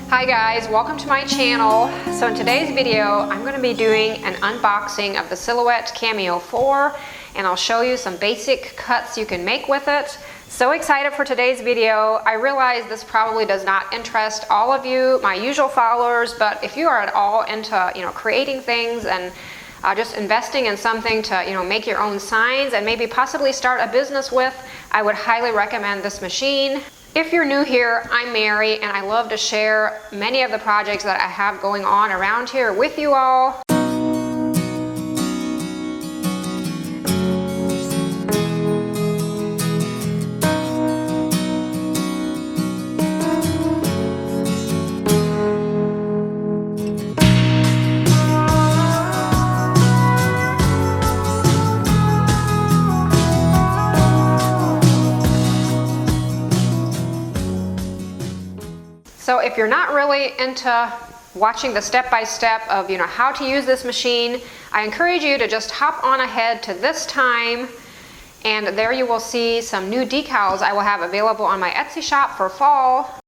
Hi guys, welcome to my channel. So in today's video, I'm going to be doing an unboxing of the Silhouette Cameo 4, and I'll show you some basic cuts you can make with it. So excited for today's video. I realize this probably does not interest all of you, my usual followers, but if you are at all into, creating things and just investing in something to, make your own signs and maybe possibly start a business with, I would highly recommend this machine. If you're new here, I'm Mary, and I love to share many of the projects that I have going on around here with you all. So if you're not really into watching the step-by-step of how to use this machine, I encourage you to just hop on ahead to this time, and there you will see some new decals I will have available on my Etsy shop for fall.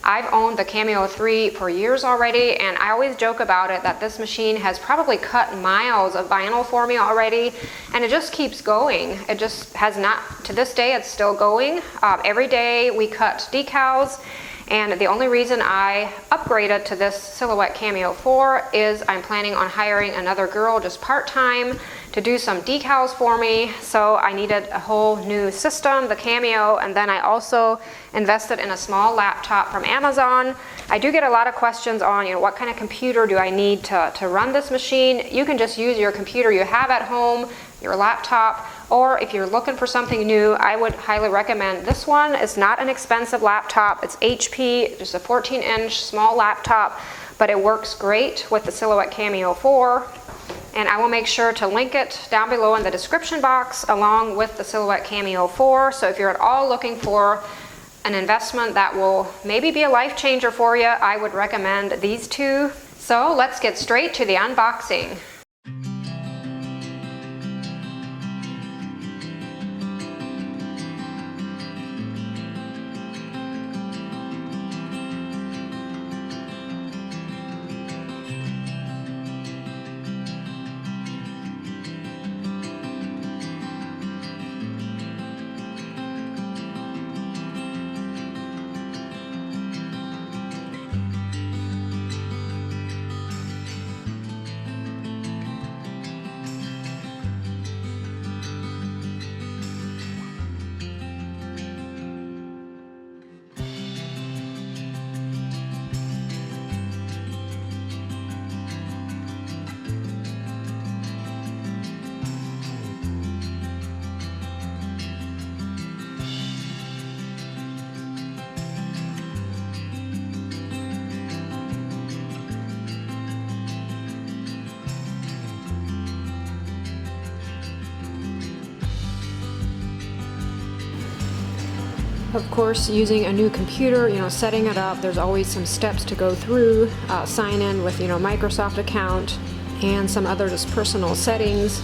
I've owned the Cameo 3 for years already, and I always joke about it that this machine has probably cut miles of vinyl for me already, and it just keeps going. It just has not, to this day, it's still going. Every day we cut decals, and the only reason I upgraded to this Silhouette Cameo 4 is I'm planning on hiring another girl just part-time to do some decals for me. So I needed a whole new system, the Cameo, and then I also invested in a small laptop from Amazon. I do get a lot of questions on what kind of computer do I need to run this machine. You can just use your computer you have at home, your laptop, or if you're looking for something new, I would highly recommend this one. It's not an expensive laptop. It's HP, just a 14-inch small laptop, but it works great with the Silhouette Cameo 4. And I will make sure to link it down below in the description box along with the Silhouette Cameo 4. So if you're at all looking for an investment that will maybe be a life changer for you, I would recommend these two. So let's get straight to the unboxing. Of course, using a new computer, setting it up, there's always some steps to go through. Sign in with, Microsoft account and some other just personal settings.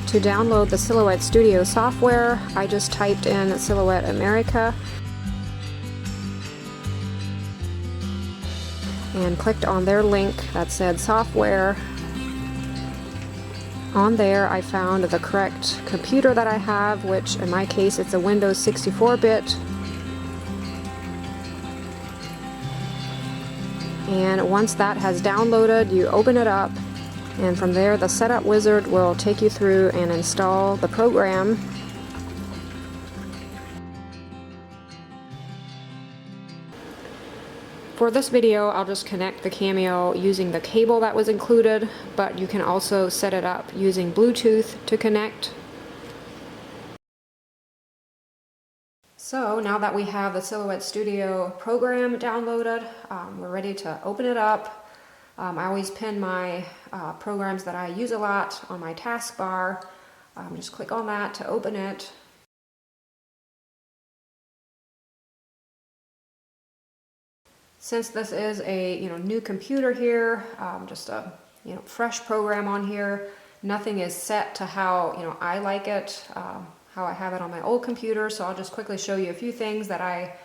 To download the Silhouette Studio software, I just typed in Silhouette America and clicked on their link that said software. On there I found the correct computer that I have, which in my case it's a Windows 64-bit. And once that has downloaded, you open it up, and from there the setup wizard will take you through and install the program. For this video, I'll just connect the Cameo using the cable that was included, but you can also set it up using Bluetooth to connect. So now that we have the Silhouette Studio program downloaded, we're ready to open it up. I always pin my programs that I use a lot on my taskbar. Just click on that to open it. Since this is a new computer here, just a fresh program on here, nothing is set to how I like it, how I have it on my old computer. So I'll just quickly show you a few things that I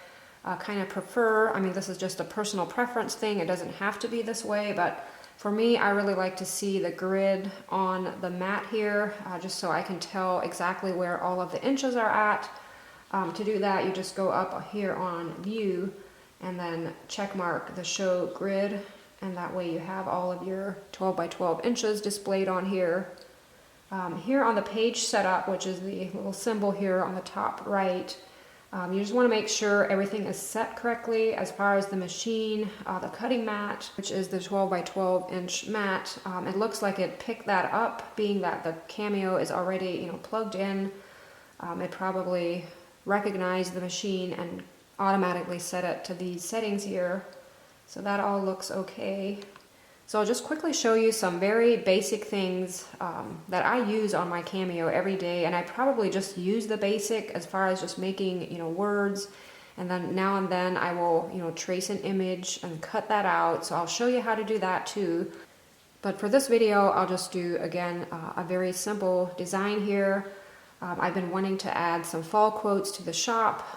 kind of prefer. I mean, this is just a personal preference thing. It doesn't have to be this way, but for me, I really like to see the grid on the mat here, just so I can tell exactly where all of the inches are at. To do that, you just go up here on view and then check mark the show grid, and that way you have all of your 12 by 12 inches displayed on here. Here on the page setup, which is the little symbol here on the top right, you just want to make sure everything is set correctly as far as the machine, the cutting mat, which is the 12 by 12 inch mat. It looks like it picked that up, being that the Cameo is already, plugged in. It probably recognized the machine and automatically set it to these settings here. So that all looks okay. So I'll just quickly show you some very basic things that I use on my Cameo every day, and I probably just use the basic as far as just making, words, and then now and then I will, trace an image and cut that out. So I'll show you how to do that too. But for this video, I'll just do, again, a very simple design here. I've been wanting to add some fall quotes to the shop.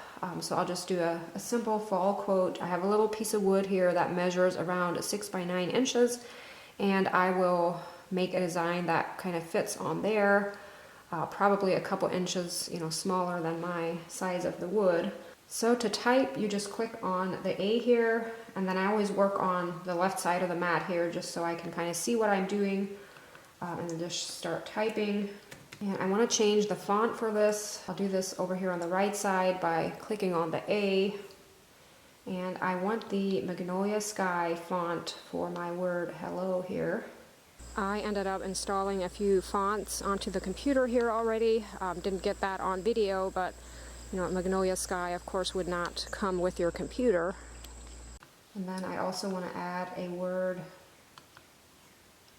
So I'll just do a simple fall quote. I have a little piece of wood here that measures around 6 by 9 inches, and I will make a design that kind of fits on there, probably a couple inches, smaller than my size of the wood. So to type, you just click on the A here, and then I always work on the left side of the mat here just so I can kind of see what I'm doing, and then just start typing. And I want to change the font for this. I'll do this over here on the right side by clicking on the A. And I want the Magnolia Sky font for my word hello here. I ended up installing a few fonts onto the computer here already. Didn't get that on video, but Magnolia Sky of course would not come with your computer. And then I also want to add a word,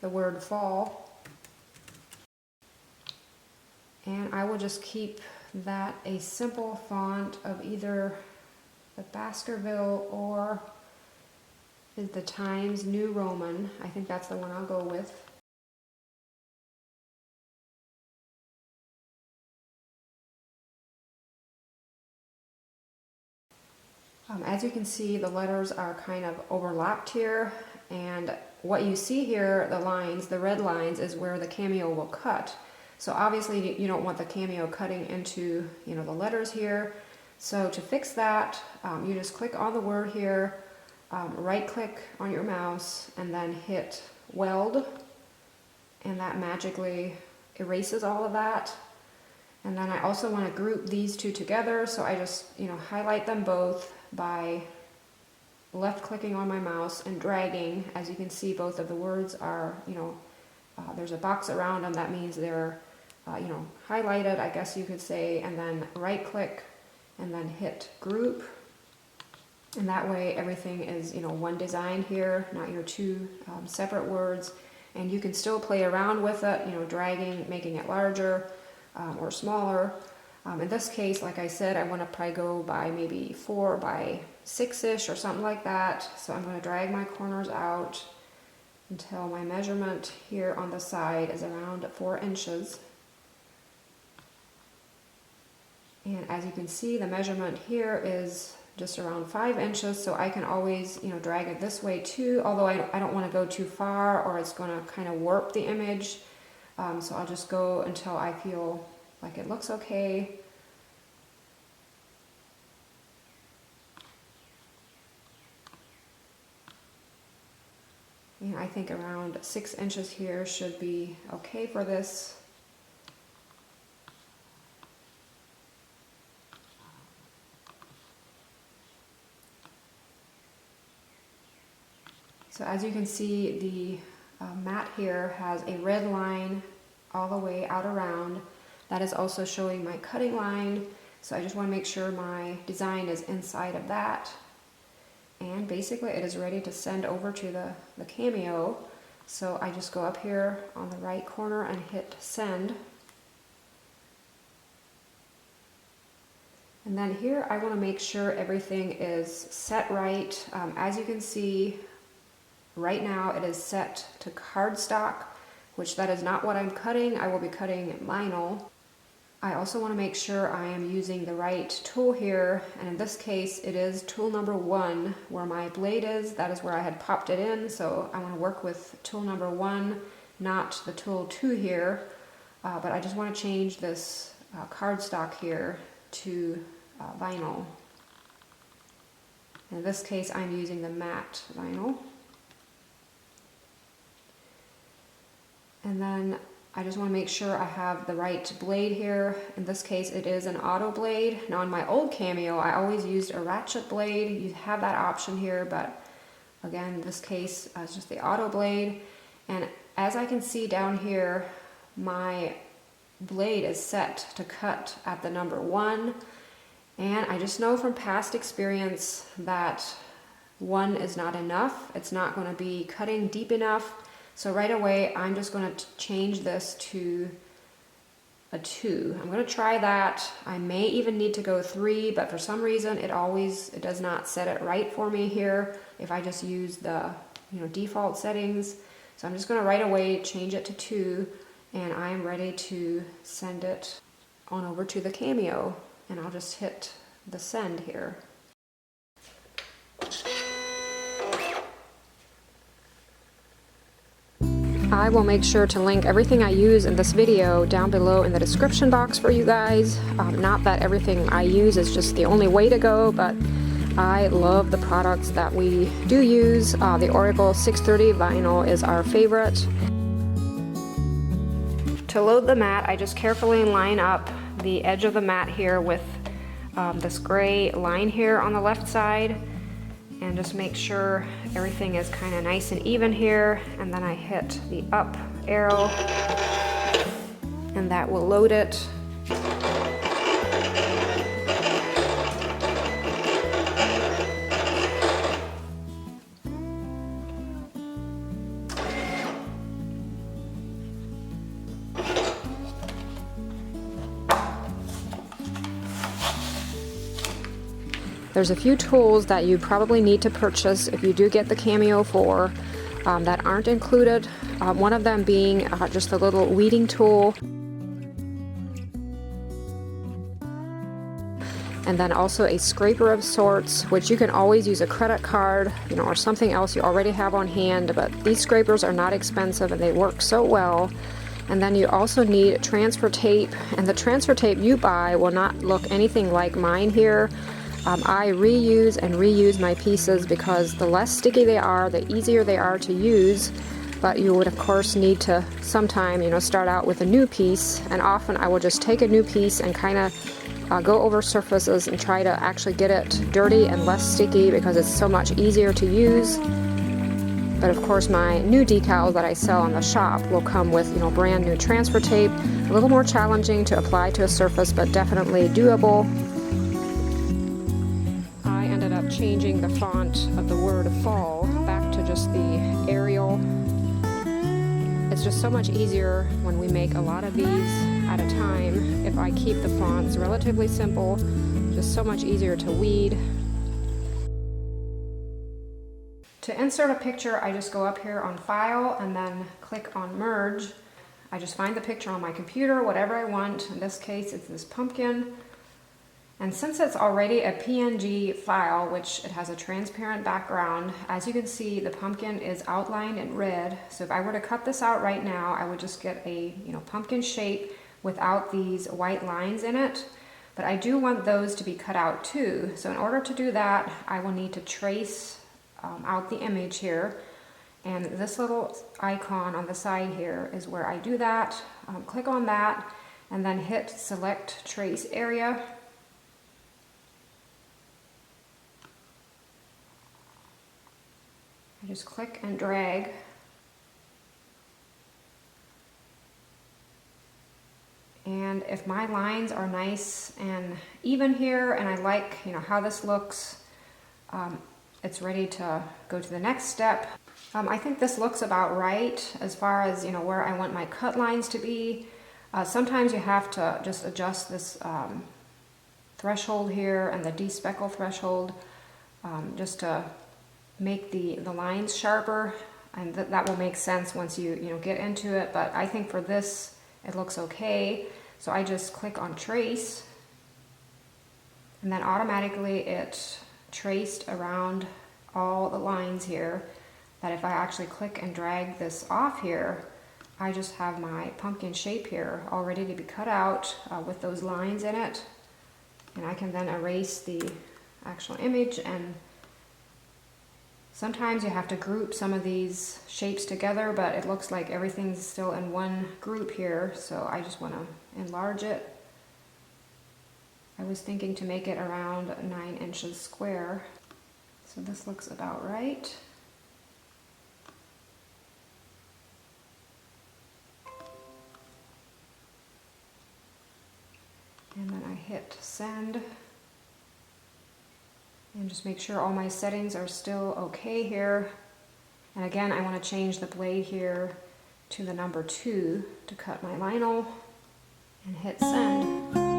the word fall. And I will just keep that a simple font of either the Baskerville or the Times New Roman. I think that's the one I'll go with. As you can see, the letters are kind of overlapped here, and what you see here, the lines, the red lines, is where the Cameo will cut. So obviously you don't want the Cameo cutting into, the letters here. So to fix that, you just click on the word here, right click on your mouse, and then hit weld, and that magically erases all of that. And then I also want to group these two together, so I just, highlight them both by left clicking on my mouse and dragging. As you can see, both of the words are, there's a box around them. That means they're highlighted, I guess you could say, and then right click and then hit group, and that way everything is one design here, not your two separate words. And you can still play around with it, dragging, making it larger or smaller. In this case, like I said, I want to probably go by maybe 4 by 6-ish or something like that. So I'm going to drag my corners out until my measurement here on the side is around 4 inches. And as you can see, the measurement here is just around 5 inches, so I can always, drag it this way too, although I don't want to go too far or it's going to kind of warp the image. So I'll just go until I feel like it looks okay. And I think around 6 inches here should be okay for this. So as you can see, the mat here has a red line all the way out around. That is also showing my cutting line. So I just want to make sure my design is inside of that. And basically it is ready to send over to the Cameo. So I just go up here on the right corner and hit send. And then here I want to make sure everything is set right. As you can see, right now it is set to cardstock, which that is not what I'm cutting. I will be cutting vinyl. I also want to make sure I am using the right tool here, and in this case it is tool number 1 where my blade is. That is where I had popped it in, so I want to work with tool number 1, not the tool 2 here. But I just want to change this cardstock here to vinyl. In this case I'm using the matte vinyl. And then I just want to make sure I have the right blade here. In this case it is an auto blade. Now in my old Cameo I always used a ratchet blade. You have that option here, but again in this case it's just the auto blade. And as I can see down here, my blade is set to cut at the number 1, and I just know from past experience that 1 is not enough. It's not going to be cutting deep enough. So right away I'm just going to change this to a 2. I'm going to try that. I may even need to go 3, but for some reason it does not set it right for me here if I just use the default settings. So I'm just going to right away change it to 2, and I'm ready to send it on over to the Cameo, and I'll just hit the send here. I will make sure to link everything I use in this video down below in the description box for you guys. Not that everything I use is just the only way to go, but I love the products that we do use. The Oracle 630 vinyl is our favorite. To load the mat, I just carefully line up the edge of the mat here with this gray line here on the left side, and just make sure everything is kind of nice and even here, and then I hit the up arrow and that will load it. There's a few tools that you probably need to purchase if you do get the Cameo 4 that aren't included. One of them being just a little weeding tool, and then also a scraper of sorts, which you can always use a credit card, or something else you already have on hand, but these scrapers are not expensive and they work so well. And then you also need transfer tape, and the transfer tape you buy will not look anything like mine here. I reuse and reuse my pieces because the less sticky they are, the easier they are to use. But you would of course need to sometime, start out with a new piece, and often I will just take a new piece and kind of go over surfaces and try to actually get it dirty and less sticky because it's so much easier to use. But of course my new decals that I sell on the shop will come with brand new transfer tape. A little more challenging to apply to a surface, but definitely doable. Changing the font of the word fall back to just the Arial. It's just so much easier when we make a lot of these at a time. If I keep the fonts relatively simple, just so much easier to weed. To insert a picture, I just go up here on File and then click on Merge. I just find the picture on my computer, whatever I want. In this case, it's this pumpkin. And since it's already a PNG file, which it has a transparent background, as you can see, the pumpkin is outlined in red. So if I were to cut this out right now, I would just get a pumpkin shape without these white lines in it. But I do want those to be cut out too. So in order to do that, I will need to trace out the image here. And this little icon on the side here is where I do that. Click on that and then hit Select Trace Area. I just click and drag. And if my lines are nice and even here, and I like how this looks, it's ready to go to the next step. I think this looks about right as far as where I want my cut lines to be. Sometimes you have to just adjust this threshold here and the despeckle threshold just to make the lines sharper, and that will make sense once you get into it. But I think for this it looks okay. So I just click on trace, and then automatically it traced around all the lines here, that if I actually click and drag this off here, I just have my pumpkin shape here all ready to be cut out with those lines in it. And I can then erase the actual image, and sometimes you have to group some of these shapes together, but it looks like everything's still in one group here, so I just want to enlarge it. I was thinking to make it around 9 inches square. So this looks about right. And then I hit send. And just make sure all my settings are still okay here. And again, I want to change the blade here to the number 2 to cut my vinyl, and hit send.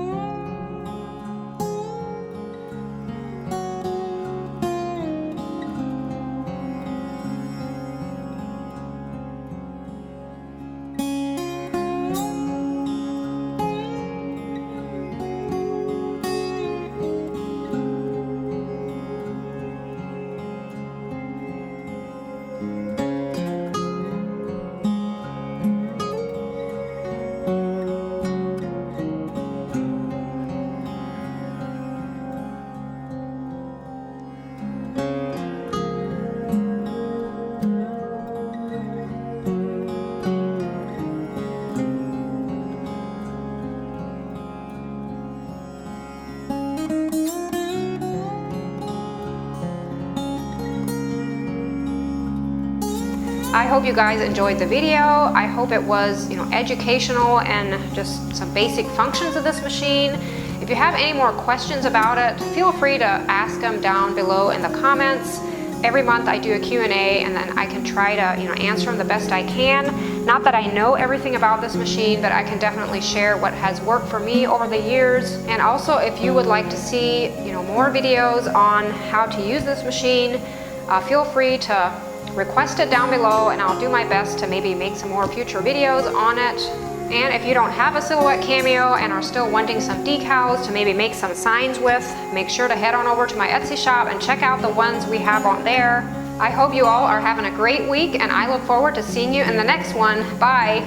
I hope you guys enjoyed the video. I hope it was, educational and just some basic functions of this machine. If you have any more questions about it, feel free to ask them down below in the comments. Every month I do a Q&A, and then I can try to, answer them the best I can. Not that I know everything about this machine, but I can definitely share what has worked for me over the years. And also, if you would like to see, more videos on how to use this machine, feel free to request it down below, and I'll do my best to maybe make some more future videos on it. And if you don't have a Silhouette Cameo and are still wanting some decals to maybe make some signs with, make sure to head on over to my Etsy shop and check out the ones we have on there. I hope you all are having a great week, and I look forward to seeing you in the next one. Bye!